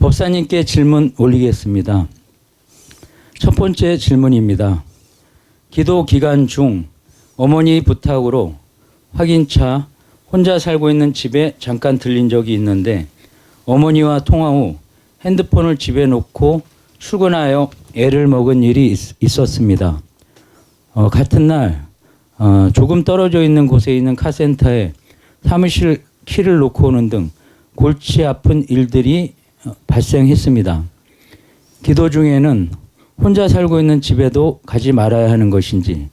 법사님께 질문 올리겠습니다. 첫 번째 질문입니다. 기도 기간 중 어머니 부탁으로 확인차 혼자 살고 있는 집에 잠깐 들린 적이 있는데 어머니와 통화 후 핸드폰을 집에 놓고 출근하여 애를 먹은 일이 있었습니다. 같은 날 조금 떨어져 있는 곳에 있는 카센터에 사무실 키를 놓고 오는 등 골치 아픈 일들이 발생했습니다. 기도 중에는 혼자 살고 있는 집에도 가지 말아야 하는 것인지,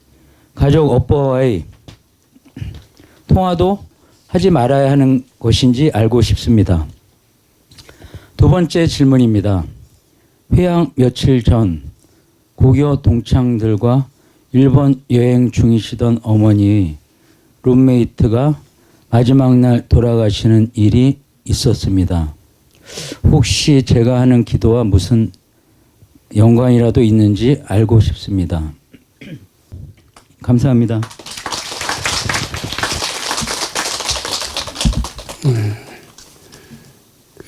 가족 오빠와의 통화도 하지 말아야 하는 것인지 알고 싶습니다. 두 번째 질문입니다. 회양 며칠 전 고교 동창들과 일본 여행 중이시던 어머니의 룸메이트가 마지막 날 돌아가시는 일이 있었습니다. 혹시 제가 하는 기도와 무슨 연관이라도 있는지 알고 싶습니다. 감사합니다.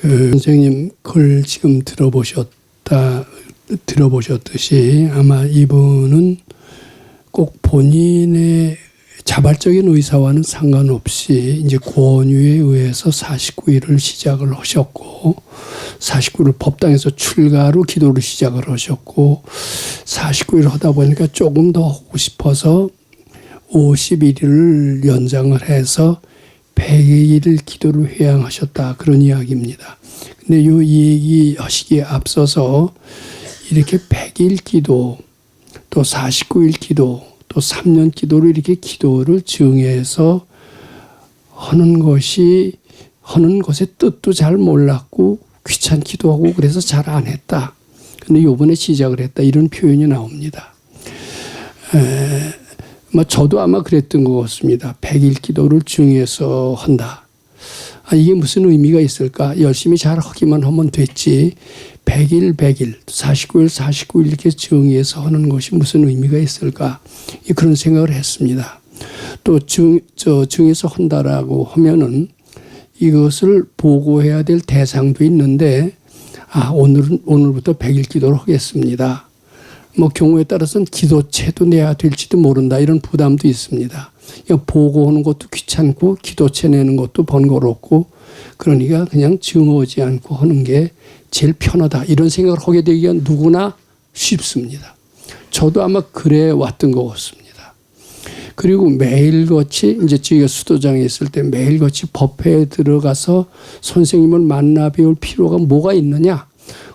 선생님 글 지금 들어보셨듯이 아마 이분은 꼭 본인의 자발적인 의사와는 상관없이 이제 권유에 의해서 49일을 시작을 하셨고 49일 법당에서 출가로 기도를 시작을 하셨고 49일 하다 보니까 조금 더 하고 싶어서 51일을 연장을 해서 100일 기도를 회양하셨다. 그런 이야기입니다. 근데 이 얘기 하시기에 앞서서 이렇게 100일 기도 또 49일 기도 또 3년 기도를 이렇게 기도를 정해서 하는 것의 뜻도 잘 몰랐고 귀찮기도 하고 그래서 잘 안 했다. 근데 요번에 시작을 했다. 이런 표현이 나옵니다. 저도 아마 그랬던 것 같습니다. 100일 기도를 정해서 한다. 이게 무슨 의미가 있을까? 열심히 잘 하기만 하면 됐지. 100일, 49일 이렇게 정해서 하는 것이 무슨 의미가 있을까? 그런 생각을 했습니다. 또 정해서 한다라고 하면은 이것을 보고해야 될 대상도 있는데, 오늘부터 100일 기도를 하겠습니다. 경우에 따라서는 기도체도 내야 될지도 모른다. 이런 부담도 있습니다. 보고하는 것도 귀찮고 기도체 내는 것도 번거롭고 그러니까 그냥 정하지 않고 하는 게 제일 편하다. 이런 생각을 하게 되기가 누구나 쉽습니다. 저도 아마 그래 왔던 것 같습니다. 그리고 매일같이 이제 저희가 수도장에 있을 때 매일같이 법회에 들어가서 선생님을 만나 배울 필요가 뭐가 있느냐.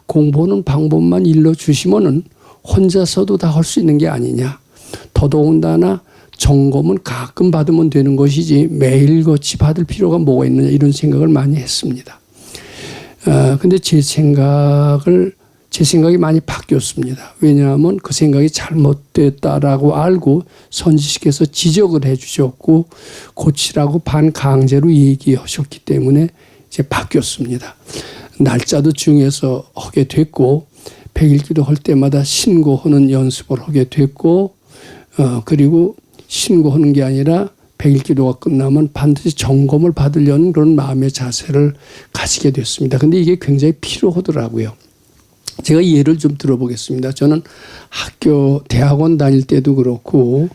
공부하는 방법만 일러주시면은 혼자서도 다 할 수 있는 게 아니냐. 더더군다나 점검은 가끔 받으면 되는 것이지 매일같이 받을 필요가 뭐가 있느냐 이런 생각을 많이 했습니다. 근데 제 생각이 많이 바뀌었습니다. 왜냐하면 그 생각이 잘못됐다라고 알고 선지식께서 지적을 해주셨고 고치라고 반강제로 얘기하셨기 때문에 이제 바뀌었습니다. 날짜도 정해서 하게 됐고 100일 기도할 때마다 신고하는 연습을 하게 됐고 그리고 신고하는 게 아니라 100일 기도가 끝나면 반드시 점검을 받으려는 그런 마음의 자세를 가지게 됐습니다. 근데 이게 굉장히 필요하더라고요. 제가 예를 좀 들어보겠습니다. 저는 대학원 다닐 때도 그렇고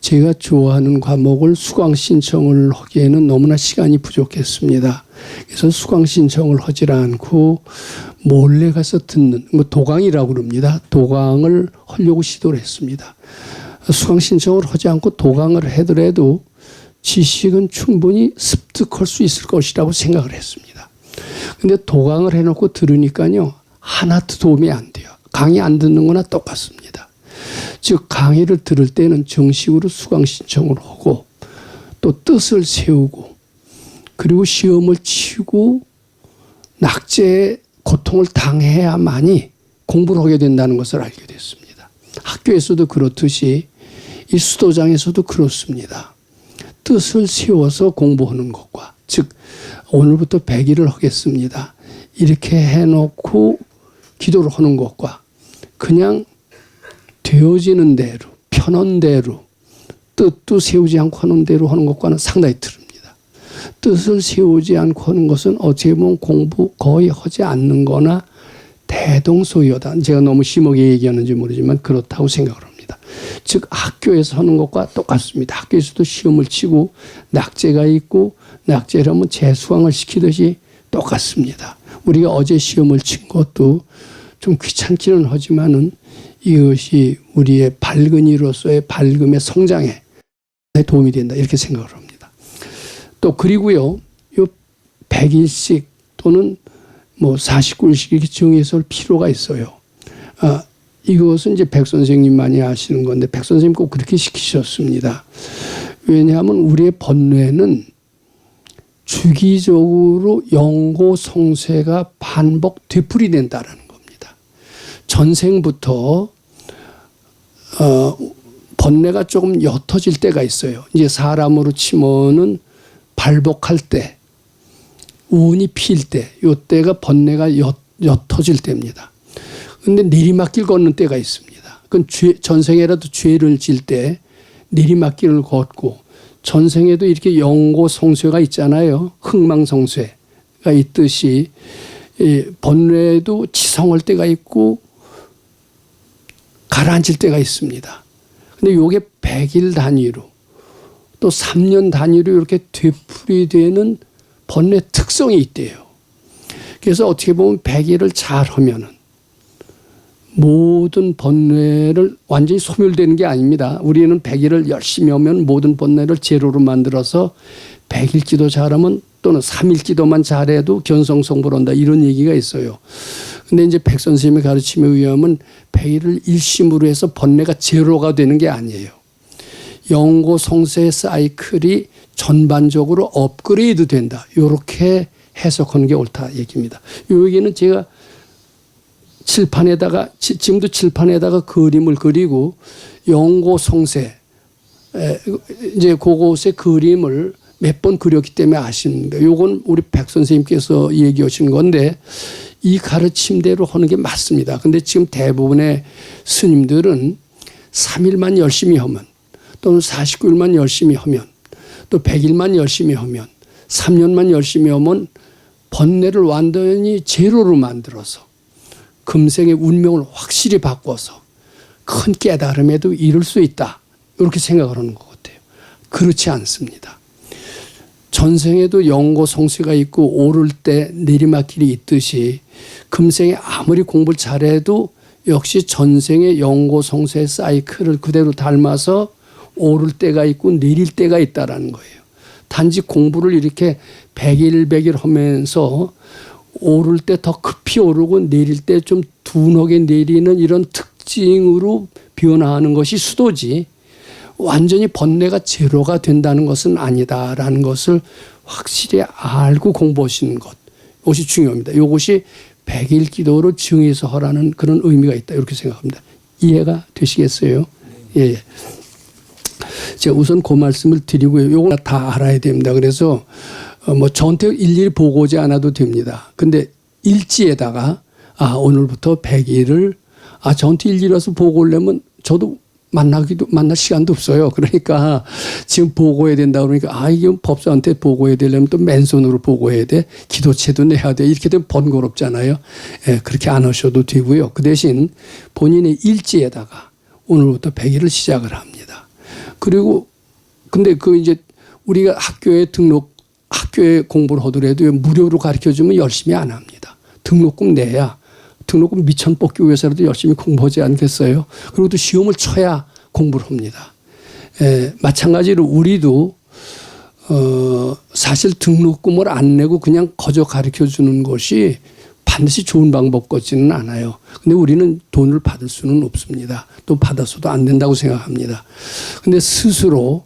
제가 좋아하는 과목을 수강 신청을 하기에는 너무나 시간이 부족했습니다. 그래서 수강 신청을 하지 않고 몰래 가서 듣는 도강이라고 그럽니다. 도강을 하려고 시도를 했습니다. 수강 신청을 하지 않고 도강을 하더라도 지식은 충분히 습득할 수 있을 것이라고 생각을 했습니다. 근데 도강을 해놓고 들으니까요. 하나도 도움이 안 돼요. 강의 안 듣는 거나 똑같습니다. 즉 강의를 들을 때는 정식으로 수강 신청을 하고 또 뜻을 세우고 그리고 시험을 치고 낙제의 고통을 당해야만이 공부를 하게 된다는 것을 알게 됐습니다. 학교에서도 그렇듯이 이 수도장에서도 그렇습니다. 뜻을 세워서 공부하는 것과 즉 오늘부터 100일을 하겠습니다. 이렇게 해놓고 기도를 하는 것과 그냥 되어지는 대로 편한 대로 뜻도 세우지 않고 하는 대로 하는 것과는 상당히 다릅니다. 뜻을 세우지 않고 하는 것은 어찌 보면 공부 거의 하지 않는 거나 대동소이하다. 제가 너무 심하게 얘기하는지 모르지만 그렇다고 생각을 합니다. 즉 학교에서 하는 것과 똑같습니다. 학교에서도 시험을 치고 낙제가 있고 낙제라면 재수강을 시키듯이 똑같습니다. 우리가 어제 시험을 친 것도 좀 귀찮기는 하지만은 이것이 우리의 밝은이로서의 밝음의 성장에 도움이 된다 이렇게 생각을 합니다. 또 그리고요, 요 100일씩 또는 뭐 49일씩 정해서 할 필요가 있어요. 이것은 이제 백 선생님만이 아시는 건데 백 선생님 꼭 그렇게 시키셨습니다. 왜냐하면 우리의 번뇌는 주기적으로 영고성쇠가 반복 되풀이된다라는 겁니다. 전생부터 번뇌가 조금 옅어질 때가 있어요. 이제 사람으로 치면은 발복할 때, 운이 필 때, 요때가 번뇌가 옅어질 때입니다. 근데 내리막길 걷는 때가 있습니다. 그건 전생에라도 죄를 질 때 내리막길을 걷고 전생에도 이렇게 영고성쇠가 있잖아요. 흥망성쇠가 있듯이 번뇌도 지성할 때가 있고 가라앉을 때가 있습니다. 근데 요게 100일 단위로 또 3년 단위로 이렇게 되풀이되는 번뇌 특성이 있대요. 그래서 어떻게 보면 100일을 잘 하면은 모든 번뇌를 완전히 소멸되는 게 아닙니다. 우리는 100일을 열심히 하면 모든 번뇌를 제로로 만들어서 100일 기도 잘하면 또는 3일 기도만 잘해도 견성성불 한다 이런 얘기가 있어요. 근데 이제 백 선생님의 가르침에 의하면 100일을 일심으로 해서 번뇌가 제로가 되는 게 아니에요. 영고성쇠 사이클이 전반적으로 업그레이드 된다. 이렇게 해석하는 게 옳다 얘기입니다. 이 얘기는 제가 칠판에다가 지금도 칠판에다가 그림을 그리고 영고성쇠 이제 그곳의 그림을 몇 번 그렸기 때문에 아십니다. 요건 우리 백 선생님께서 얘기하신 건데 이 가르침대로 하는 게 맞습니다. 근데 지금 대부분의 스님들은 3일만 열심히 하면 또는 49일만 열심히 하면 또 100일만 열심히 하면 3년만 열심히 하면 번뇌를 완전히 제로로 만들어서 금생의 운명을 확실히 바꿔서 큰 깨달음에도 이룰 수 있다. 이렇게 생각을 하는 것 같아요. 그렇지 않습니다. 전생에도 영고성쇠가 있고 오를 때 내리막길이 있듯이 금생에 아무리 공부를 잘해도 역시 전생의 영고성쇠 사이클을 그대로 닮아서 오를 때가 있고 내릴 때가 있다라는 거예요. 단지 공부를 이렇게 100일 100일 하면서 오를 때 더 급히 오르고 내릴 때 좀 둔하게 내리는 이런 특징으로 변화하는 것이 수도지 완전히 번뇌가 제로가 된다는 것은 아니다라는 것을 확실히 알고 공부하시는 것. 이것이 중요합니다. 이것이 100일 기도로 증해서 하라는 그런 의미가 있다. 이렇게 생각합니다. 이해가 되시겠어요? 예. 제가 우선 그 말씀을 드리고요. 이거 다 알아야 됩니다. 그래서 뭐 저한테 일일이 보고하지 않아도 됩니다. 근데 일지에다가 오늘부터 100일을 저한테 일일이 와서 보고하려면 저도 만날 시간도 없어요. 그러니까 지금 보고해야 된다 그러니까 이게 법사한테 보고해야 되려면 또 맨손으로 보고해야 돼. 기도체도 내야 돼. 이렇게 되면 번거롭잖아요. 예, 그렇게 안 하셔도 되고요. 그 대신 본인의 일지에다가 오늘부터 100일을 시작을 합니다. 그리고 근데 이제 우리가 학교에 공부를 하더라도 무료로 가르쳐주면 열심히 안 합니다. 등록금 내야 등록금 미천 뽑기 위해서라도 열심히 공부하지 않겠어요? 그리고 또 시험을 쳐야 공부를 합니다. 마찬가지로 우리도 사실 등록금을 안 내고 그냥 거저 가르쳐주는 것이 반드시 좋은 방법 같지는 않아요. 근데 우리는 돈을 받을 수는 없습니다. 또 받아서도 안 된다고 생각합니다. 근데 스스로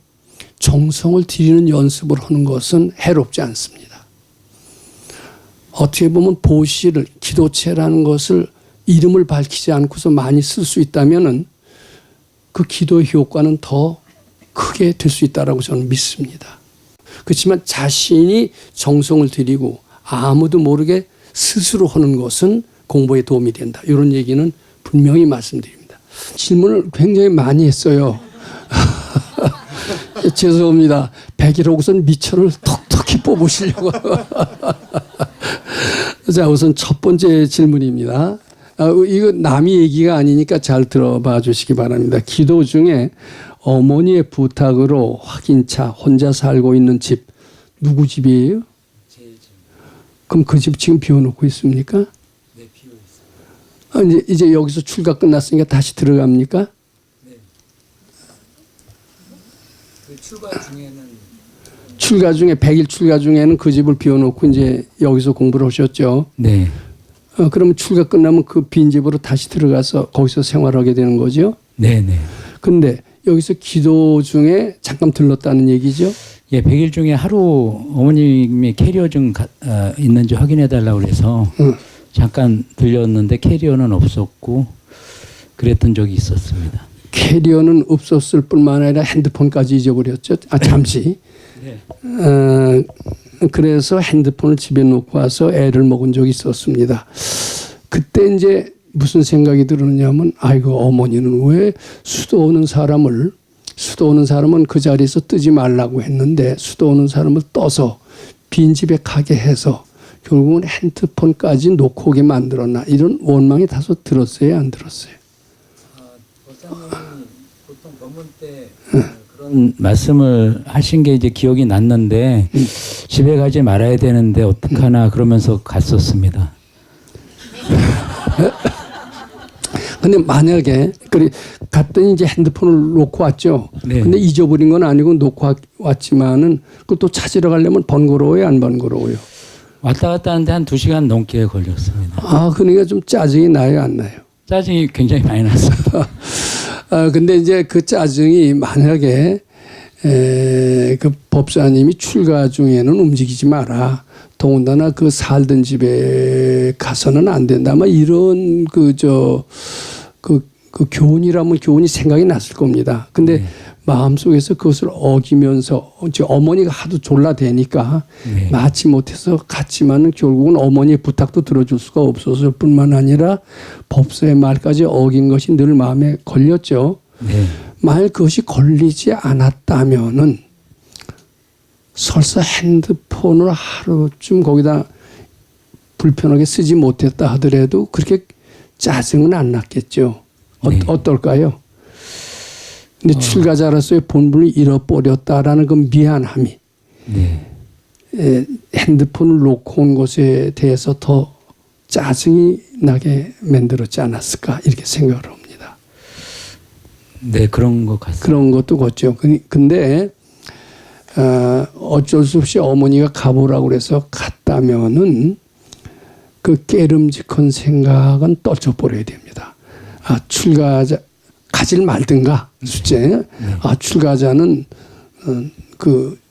정성을 들이는 연습을 하는 것은 해롭지 않습니다. 어떻게 보면 보시를 기도체라는 것을 이름을 밝히지 않고서 많이 쓸 수 있다면은 그 기도의 효과는 더 크게 될 수 있다라고 저는 믿습니다. 그렇지만 자신이 정성을 들이고 아무도 모르게 스스로 하는 것은 공부에 도움이 된다. 이런 얘기는 분명히 말씀드립니다. 질문을 굉장히 많이 했어요. 죄송합니다. 100일 하고선 미천을 톡톡히 뽑으시려고. 자, 우선 첫 번째 질문입니다. 이거 남의 얘기가 아니니까 잘 들어봐 주시기 바랍니다. 기도 중에 어머니의 부탁으로 확인차 혼자 살고 있는 집 누구 집이에요? 제 집. 그럼 그 집 지금 비워놓고 있습니까? 네, 비어 있어요. 이제 여기서 출가 끝났으니까 다시 들어갑니까? 네. 그 출가 중에는 출가 중에 100일 출가 중에는 그 집을 비워놓고 이제 여기서 공부를 하셨죠. 네. 그러면 출가 끝나면 그 빈 집으로 다시 들어가서 거기서 생활하게 되는 거죠. 네, 네. 근데 여기서 기도 중에 잠깐 들렀다는 얘기죠. 예, 100일 중에 하루 어머님이 캐리어 좀 있는지 확인해 달라고 그래서 잠깐 들렸는데 캐리어는 없었고 그랬던 적이 있었습니다. 캐리어는 없었을 뿐만 아니라 핸드폰까지 잊어버렸죠. 잠시. 네. 그래서 핸드폰을 집에 놓고 와서 애를 먹은 적이 있었습니다. 그때 이제 무슨 생각이 들었냐면 아이고 어머니는 왜 수도 오는 사람은 그 자리에서 뜨지 말라고 했는데 수도 오는 사람을 떠서 빈집에 가게 해서 결국은 핸드폰까지 놓고 오게 만들었나 이런 원망이 다소 들었어요 안 들었어요? 법사님이 보통 법문 때 그런 말씀을 하신 게 이제 기억이 났는데 집에 가지 말아야 되는데 어떡하나 그러면서 갔었습니다. 근데 만약에 갔더니 이제 핸드폰을 놓고 왔죠. 네. 근데 잊어버린 건 아니고 놓고 왔지만은 그걸 또 찾으러 가려면 번거로워요, 안 번거로워요? 왔다 갔다 하는데 한 2시간 넘게 걸렸습니다. 그러니까 좀 짜증이 나요, 안 나요? 짜증이 굉장히 많이 났습니다. 근데 이제 그 짜증이 만약에 그 법사님이 출가 중에는 움직이지 마라. 더군다나 그 살던 집에 가서는 안 된다. 아마 이런 그 교훈이라면 교훈이 생각이 났을 겁니다. 근데 마음속에서 그것을 어기면서 어머니가 하도 졸라대니까 네. 마치 못해서 갔지만은 결국은 어머니의 부탁도 들어줄 수가 없었을 뿐만 아니라 법사의 말까지 어긴 것이 늘 마음에 걸렸죠. 네. 만약 그것이 걸리지 않았다면은 설사 핸드폰을 하루쯤 거기다 불편하게 쓰지 못했다 하더라도 그렇게 짜증은 안 났겠죠. 네. 어떨까요? 근데 출가자로서의 본분을 잃어버렸다라는 그 미안함이 네. 핸드폰을 놓고 온 것에 대해서 더 짜증이 나게 만들었지 않았을까 이렇게 생각을 합니다. 네, 그런 것 같습니다. 그런 것도 그렇죠. 근데 어쩔 수 없이 어머니가 가보라고 그래서 갔다면은 그 깨름직한 생각은 떨쳐버려야 됩니다. 출가자 가질 말든가 숫제. 출가자는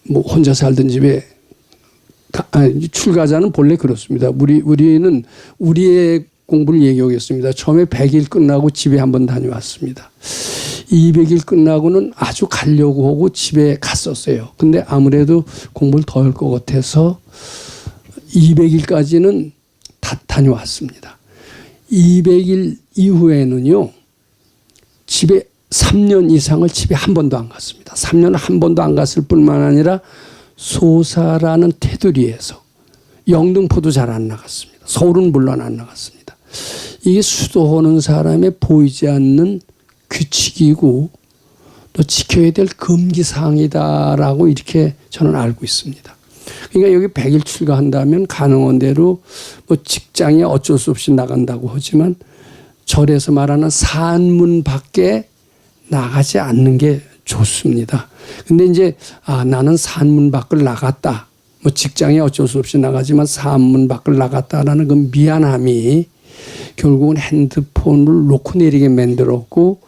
뭐 혼자 살던 집에 출가자는 본래 그렇습니다. 우리는 우리의 공부를 얘기하겠습니다. 처음에 100일 끝나고 집에 한번 다녀왔습니다. 200일 끝나고는 아주 가려고 하고 집에 갔었어요. 근데 아무래도 공부를 더 할 것 같아서 200일까지는 다 다녀왔습니다. 200일 이후에는요, 집에 3년 이상을 집에 한 번도 안 갔습니다. 3년 한 번도 안 갔을 뿐만 아니라 소사라는 테두리에서 영등포도 잘 안 나갔습니다. 서울은 물론 안 나갔습니다. 이게 수도하는 사람의 보이지 않는 규칙이고 또 지켜야 될 금기사항이다라고 이렇게 저는 알고 있습니다. 그러니까 여기 100일 출가한다면 가능한 대로 뭐 직장에 어쩔 수 없이 나간다고 하지만 절에서 말하는 산문 밖에 나가지 않는 게 좋습니다. 근데 이제 나는 산문 밖을 나갔다. 뭐 직장에 어쩔 수 없이 나가지만 산문 밖을 나갔다라는 그 미안함이 결국은 핸드폰을 놓고 내리게 만들었고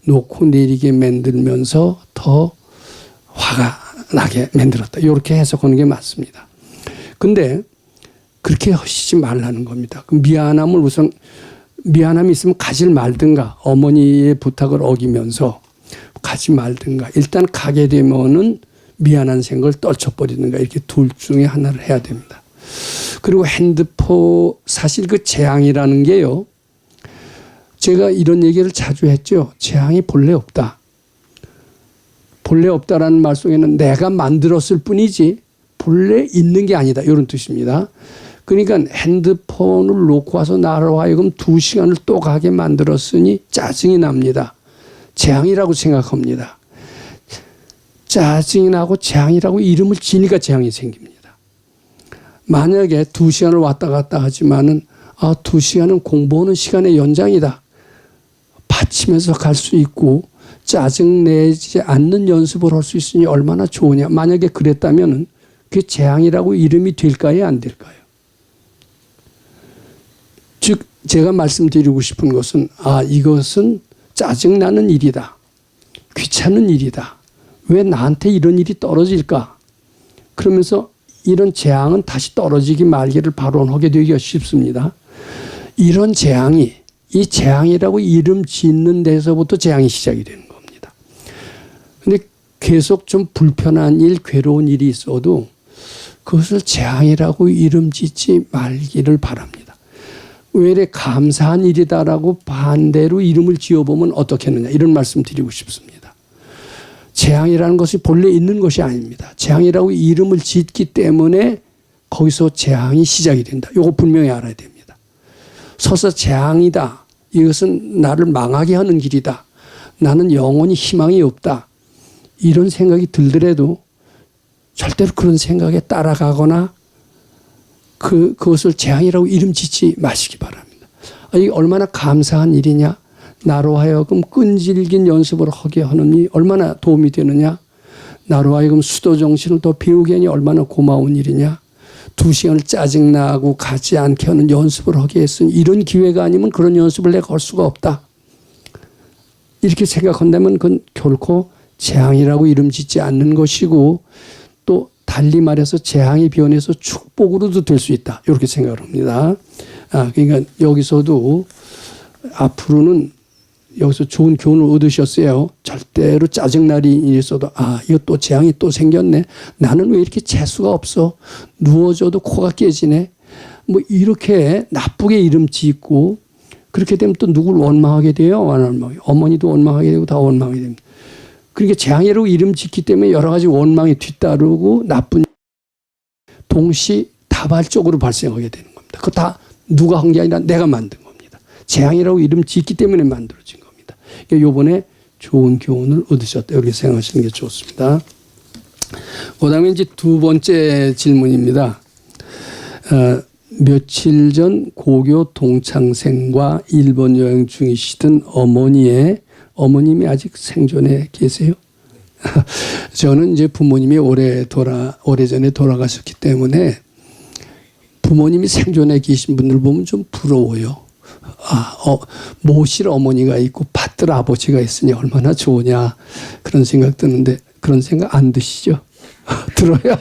놓고 내리게 만들면서 더 화가 나게 만들었다. 이렇게 해석하는 게 맞습니다. 근데 그렇게 하시지 말라는 겁니다. 그 미안함을 우선 미안함이 있으면 가질 말든가 어머니의 부탁을 어기면서 가지 말든가 일단 가게 되면은 미안한 생각을 떨쳐버리든가 이렇게 둘 중에 하나를 해야 됩니다. 그리고 핸드폰 사실 그 재앙이라는 게요. 제가 이런 얘기를 자주 했죠. 재앙이 본래 없다. 본래 없다라는 말 속에는 내가 만들었을 뿐이지 본래 있는 게 아니다. 이런 뜻입니다. 그러니까 핸드폰을 놓고 와서 나로 하여금 2시간을 또 가게 만들었으니 짜증이 납니다. 재앙이라고 생각합니다. 짜증이 나고 재앙이라고 이름을 지니까 재앙이 생깁니다. 만약에 2시간을 왔다 갔다 하지만은 2시간은 공부하는 시간의 연장이다. 받치면서 갈 수 있고 짜증내지 않는 연습을 할 수 있으니 얼마나 좋으냐. 만약에 그랬다면 그게 재앙이라고 이름이 될까요? 안 될까요? 즉 제가 말씀드리고 싶은 것은 이것은 짜증나는 일이다. 귀찮은 일이다. 왜 나한테 이런 일이 떨어질까? 그러면서 이런 재앙은 다시 떨어지기 말기를 발언하게 되기가 쉽습니다. 이런 재앙이 이 재앙이라고 이름 짓는 데서부터 재앙이 시작이 되는 겁니다. 근데 계속 좀 불편한 일, 괴로운 일이 있어도 그것을 재앙이라고 이름 짓지 말기를 바랍니다. 왜 이래 감사한 일이다라고 반대로 이름을 지어보면 어떻겠느냐 이런 말씀 드리고 싶습니다. 재앙이라는 것이 본래 있는 것이 아닙니다. 재앙이라고 이름을 짓기 때문에 거기서 재앙이 시작이 된다. 이거 분명히 알아야 됩니다. 서서 재앙이다. 이것은 나를 망하게 하는 길이다. 나는 영원히 희망이 없다. 이런 생각이 들더라도 절대로 그런 생각에 따라가거나 그것을 재앙이라고 이름 짓지 마시기 바랍니다. 이게 얼마나 감사한 일이냐. 나로 하여금 끈질긴 연습을 하게 하느니 얼마나 도움이 되느냐. 나로 하여금 수도 정신을 더 배우게 하니 얼마나 고마운 일이냐. 2시간을 짜증나고 가지 않게 하는 연습을 하게 했으니 이런 기회가 아니면 그런 연습을 내가 할 수가 없다. 이렇게 생각한다면 그건 결코 재앙이라고 이름 짓지 않는 것이고 또 달리 말해서 재앙이 변해서 축복으로도 될 수 있다. 이렇게 생각을 합니다. 그러니까 여기서도 앞으로는 여기서 좋은 교훈을 얻으셨어요. 절대로 짜증날 일이 있어도 이거 또 재앙이 또 생겼네. 나는 왜 이렇게 재수가 없어. 누워져도 코가 깨지네. 뭐 이렇게 나쁘게 이름 짓고 그렇게 되면 또 누굴 원망하게 돼요. 어머니도 원망하게 되고 다 원망하게 됩니다. 그러니까 재앙이라고 이름 짓기 때문에 여러 가지 원망이 뒤따르고 나쁜 동시다발적으로 발생하게 되는 겁니다. 그거 다 누가 한 게 아니라 내가 만든 겁니다. 재앙이라고 이름 짓기 때문에 만들어진 겁니다. 그러니까 요번에 좋은 교훈을 얻으셨다. 이렇게 생각하시는 게 좋습니다. 그 다음에 이제 두 번째 질문입니다. 며칠 전 고교 동창생과 일본 여행 중이시던 어머님이 아직 생존해 계세요? 저는 이제 부모님이 오래전에 돌아가셨기 때문에 부모님이 생존해 계신 분들 보면 좀 부러워요. 모실 어머니가 있고 받들 아버지가 있으니 얼마나 좋으냐 그런 생각 드는데 그런 생각 안 드시죠? 들어요?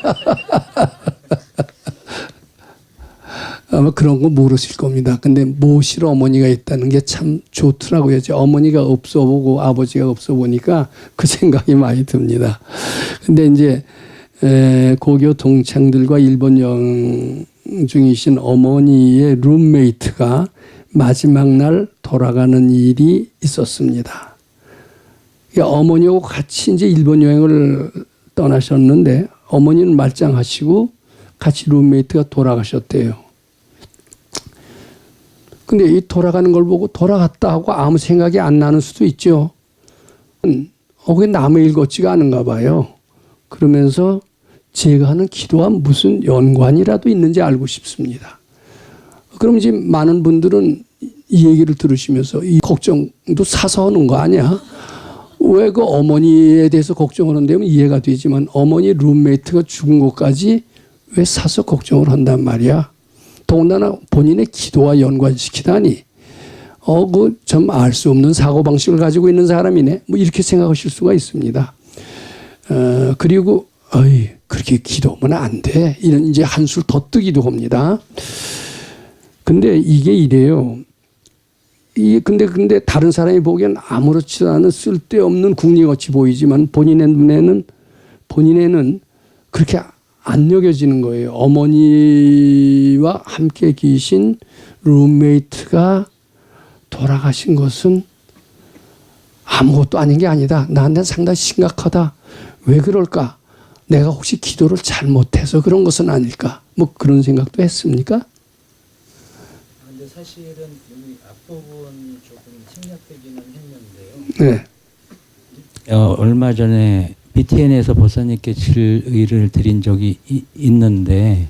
아마 그런 거 모르실 겁니다. 근데 모실 어머니가 있다는 게 참 좋더라고요. 어머니가 없어 보고 아버지가 없어 보니까 그 생각이 많이 듭니다. 근데 이제 고교 동창들과 일본 여행 중이신 어머니의 룸메이트가 마지막 날 돌아가는 일이 있었습니다. 어머니하고 같이 이제 일본 여행을 떠나셨는데 어머니는 말짱하시고 같이 룸메이트가 돌아가셨대요. 근데 이 돌아가는 걸 보고 돌아갔다 하고 아무 생각이 안 나는 수도 있죠. 그게 남의 일 같지가 않은가 봐요. 그러면서 제가 하는 기도와 무슨 연관이라도 있는지 알고 싶습니다. 그럼 이제 많은 분들은 이 얘기를 들으시면서 이 걱정도 사서 하는 거 아니야? 왜 그 어머니에 대해서 걱정을 한다면 이해가 되지만 어머니 룸메이트가 죽은 것까지 왜 사서 걱정을 한단 말이야? 더군다나 본인의 기도와 연관시키다니 그 좀 알 수 없는 사고방식을 가지고 있는 사람이네. 뭐 이렇게 생각하실 수가 있습니다. 그리고 그렇게 기도하면 안 돼. 이런 이제 한술 더 뜨기도 합니다. 근데 이게 이래요. 근데 다른 사람이 보기엔 아무렇지도 않은 쓸데없는 궁리같이 보이지만 본인의 눈에는 그렇게 안 여겨지는 거예요. 어머니와 함께 계신 룸메이트가 돌아가신 것은 아무것도 아닌 게 아니다. 나한테는 상당히 심각하다. 왜 그럴까? 내가 혹시 기도를 잘못해서 그런 것은 아닐까? 뭐 그런 생각도 했습니까? 사실은 이 앞부분 조금 생략되기는 했는데요. 네. 얼마 전에 BTN에서 보사님께 질의를 드린 적이 있는데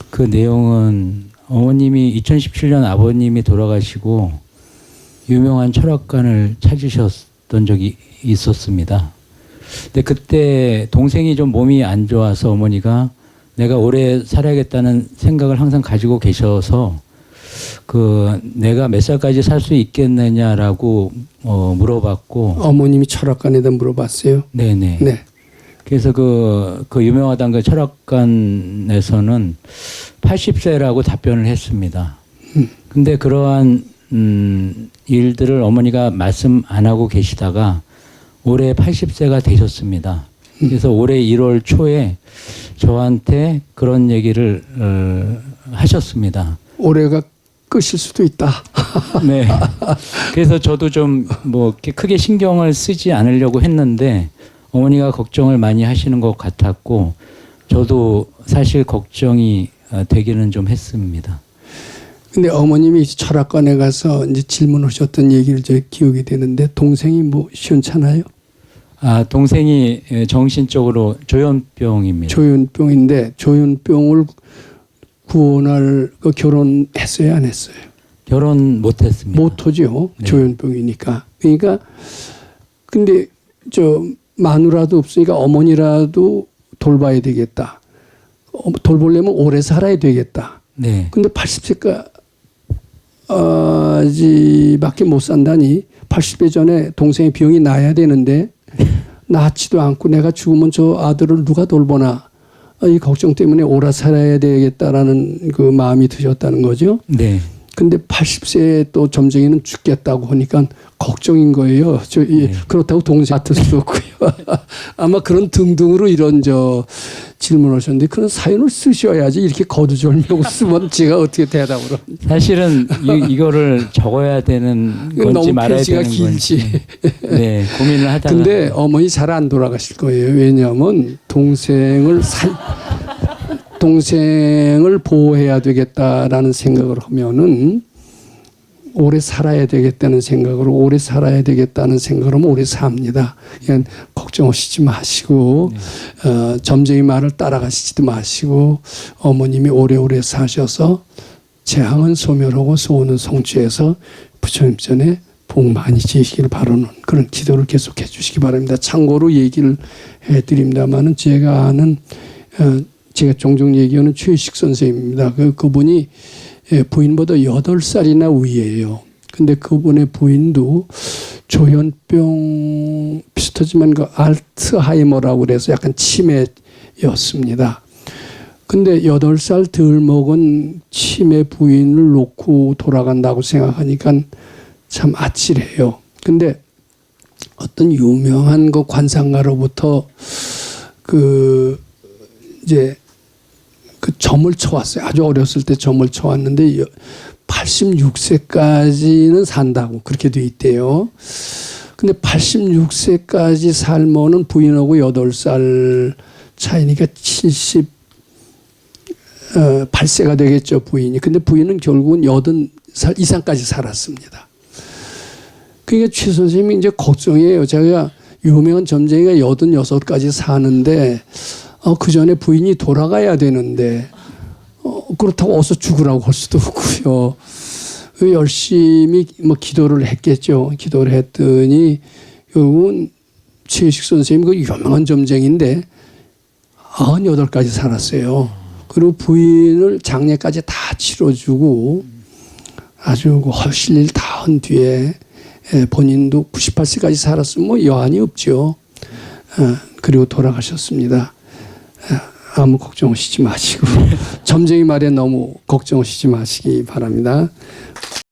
그 내용은 어머님이 2017년 아버님이 돌아가시고 유명한 철학관을 찾으셨던 적이 있었습니다. 근데 그때 동생이 좀 몸이 안 좋아서 어머니가 내가 오래 살아야겠다는 생각을 항상 가지고 계셔서 그 내가 몇 살까지 살 수 있겠느냐라고 물어봤고 어머님이 철학관에다 물어봤어요. 네네. 네. 그래서 그 유명하던 그 철학관에서는 80세라고 답변을 했습니다. 근데 그러한 일들을 어머니가 말씀 안 하고 계시다가 올해 80세가 되셨습니다. 그래서 올해 1월 초에 저한테 그런 얘기를 하셨습니다. 올해가 끝일 수도 있다. 네. 그래서 저도 좀 뭐 크게 신경을 쓰지 않으려고 했는데 어머니가 걱정을 많이 하시는 것 같았고 저도 사실 걱정이 되기는 좀 했습니다. 근데 어머님이 철학관에 가서 이제 질문하셨던 얘기를 저 기억이 되는데 동생이 뭐 시원찮아요? 아, 동생이 정신적으로 조현병입니다. 조현병인데 조현병을 구원할 그 결혼했어요, 안 했어요? 결혼 못했습니다. 못하죠. 네. 조현병이니까. 그러니까 근데 저 마누라도 없으니까 어머니라도 돌봐야 되겠다. 돌보려면 오래 살아야 되겠다. 네. 근데 80세까지밖에 못 산다니 80세 전에 동생의 병이 나야 되는데 낳지도 않고 내가 죽으면 저 아들을 누가 돌보나 이 걱정 때문에 오래 살아야 되겠다라는 그 마음이 드셨다는 거죠. 네. 근데 80세에 또 점쟁이는 죽겠다고 하니까 걱정인 거예요. 그렇다고 동생 같을 수도 없고요. 아마 그런 등등으로 이런 질문을 하셨는데 그런 사연을 쓰셔야지 이렇게 거두절미하고 쓰면 제가 어떻게 대답을 합니까? 사실은 이거를 적어야 되는 건지 너무 말아야 페이지가 되는 길지. 건지 네, 고민을 하다가 근데 어머니 잘 안 돌아가실 거예요. 왜냐하면 동생을 보호해야 되겠다라는 생각을 하면은 오래 살아야 되겠다는 생각으로 오래 살아야 되겠다는 생각으로 하면 오래 삽니다. 그냥 걱정하시지 마시고 점쟁이 말을 따라가시지도 마시고 어머님이 오래오래 사셔서 재앙은 소멸하고 소원은 성취해서 부처님 전에 복 많이 지으시길 바라는 그런 기도를 계속해 주시기 바랍니다. 참고로 얘기를 해드립니다만은 제가 아는 제가 종종 얘기하는 최식 선생님입니다. 그분이 부인보다 8살이나 위예요. 근데 그분의 부인도 조현병 비슷하지만 그 알츠하이머라고 그래서 약간 치매였습니다. 근데 8살 덜 먹은 치매 부인을 놓고 돌아간다고 생각하니까 참 아찔해요. 근데 어떤 유명한 그 관상가로부터 이제 그 점을 쳐왔어요. 아주 어렸을 때 점을 쳐왔는데 86세까지는 산다고 그렇게 돼 있대요. 근데 86세까지 살면은 부인하고 8살 차이니까 78세가 되겠죠, 부인이. 근데 부인은 결국은 80살 이상까지 살았습니다. 그러니까 최 선생님이 이제 걱정이에요. 제가 유명한 점쟁이가 86까지 사는데 그 전에 부인이 돌아가야 되는데 그렇다고 어서 죽으라고 할 수도 없고요. 열심히 뭐 기도를 했겠죠. 기도를 했더니 결국은 최식 선생님 그 유명한 점쟁인데 98까지 살았어요. 그리고 부인을 장례까지 다 치러주고 아주 하실 일 다 한 뒤에 본인도 98세까지 살았으면 뭐 여한이 없죠. 그리고 돌아가셨습니다. 아무 걱정하시지 마시고 점쟁이 말에 너무 걱정하시지 마시기 바랍니다.